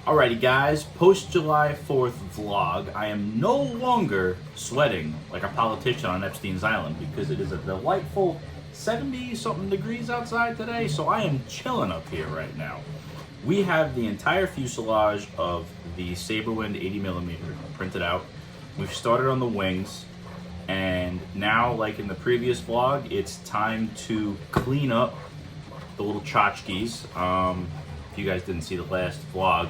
Alrighty guys, post July 4th vlog, I am no longer sweating like a politician on Epstein's Island because it is a delightful 70 something degrees outside today, so I am chilling up here right now. We have the entire fuselage of the Saberwind 80mm printed out. We've started on the wings, and now, like in the previous vlog, it's time to clean up the little tchotchkes. If you guys didn't see the last vlog,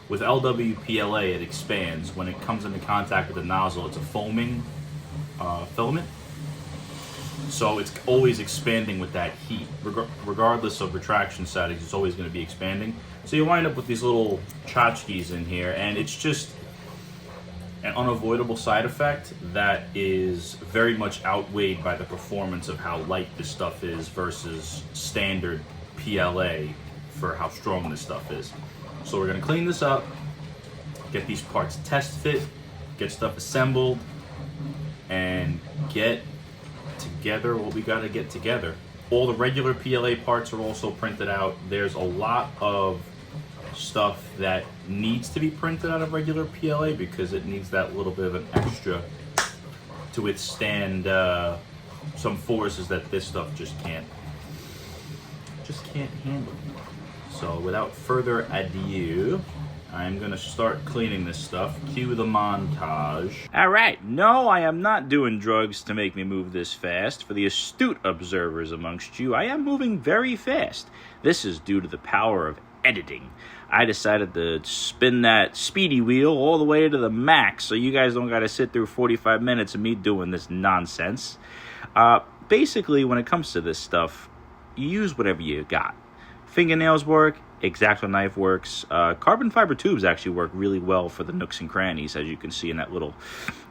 with LWPLA, it expands. When it comes into contact with the nozzle, it's a foaming filament. So it's always expanding with that heat. Regardless of retraction settings, it's always going to be expanding. So you wind up with these little tchotchkes in here, and it's just an unavoidable side effect that is very much outweighed by the performance of how light this stuff is versus standard PLA for how strong this stuff is. So we're going to clean this up, get these parts test fit, get stuff assembled, and get together what we got to get together. All the regular PLA parts are also printed out. There's a lot of stuff that needs to be printed out of regular PLA because it needs that little bit of an extra to withstand some forces that this stuff just can't handle. So without further ado, I'm gonna start cleaning this stuff. Cue the montage. All right, no, I am not doing drugs to make me move this fast. For the astute observers amongst you, I am moving very fast. This is due to the power of editing. I decided to spin that speedy wheel all the way to the max so you guys don't gotta sit through 45 minutes of me doing this nonsense. Basically, when it comes to this stuff, you use whatever you got. Fingernails work, X-Acto knife works. Carbon fiber tubes actually work really well for the nooks and crannies, as you can see in that little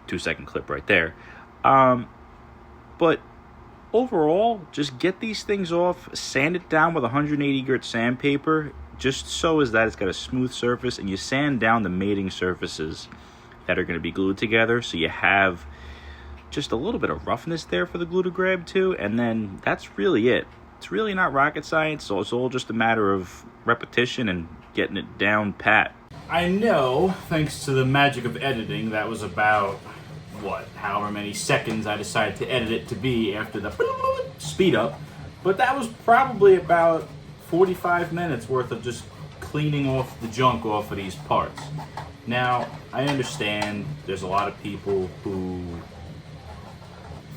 2-second clip right there. But overall, just get these things off, sand it down with 180 grit sandpaper, just so as that it's got a smooth surface, and you sand down the mating surfaces that are going to be glued together, so you have just a little bit of roughness there for the glue to grab to, and then that's really it. It's really not rocket science, so it's all just a matter of repetition and getting it down pat. I know, thanks to the magic of editing, that was about, however many seconds I decided to edit it to be after the speed up, but that was probably about 45 minutes worth of just cleaning off the junk off of these parts. Now, I understand there's a lot of people who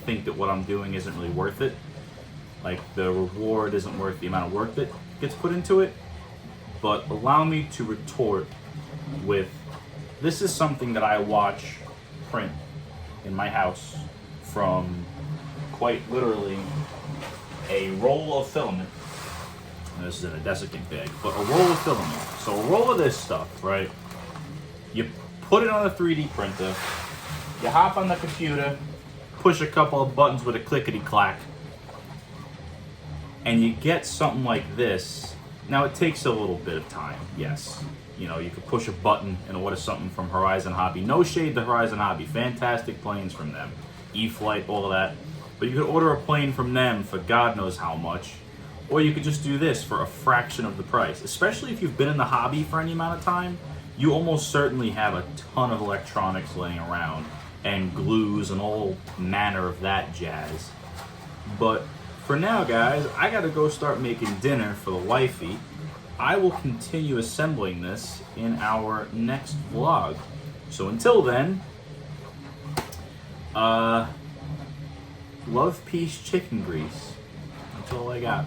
think that what I'm doing isn't really worth it. Like, the reward isn't worth the amount of work that gets put into it. But allow me to retort with, this is something that I watch print in my house from quite literally a roll of filament. This is in a desiccant bag, but a roll of filament. So a roll of this stuff, right? You put it on a 3D printer, you hop on the computer, push a couple of buttons with a clickety-clack, and you get something like this. Now, it takes a little bit of time, yes. You know, you could push a button and order something from Horizon Hobby. No shade to Horizon Hobby, fantastic planes from them. E-flite, all of that. But you could order a plane from them for God knows how much. Or you could just do this for a fraction of the price. Especially if you've been in the hobby for any amount of time, you almost certainly have a ton of electronics laying around and glues and all manner of that jazz. But for now, guys, I gotta go start making dinner for the wifey. I will continue assembling this in our next vlog. So until then, love, peace, chicken grease. That's all I got.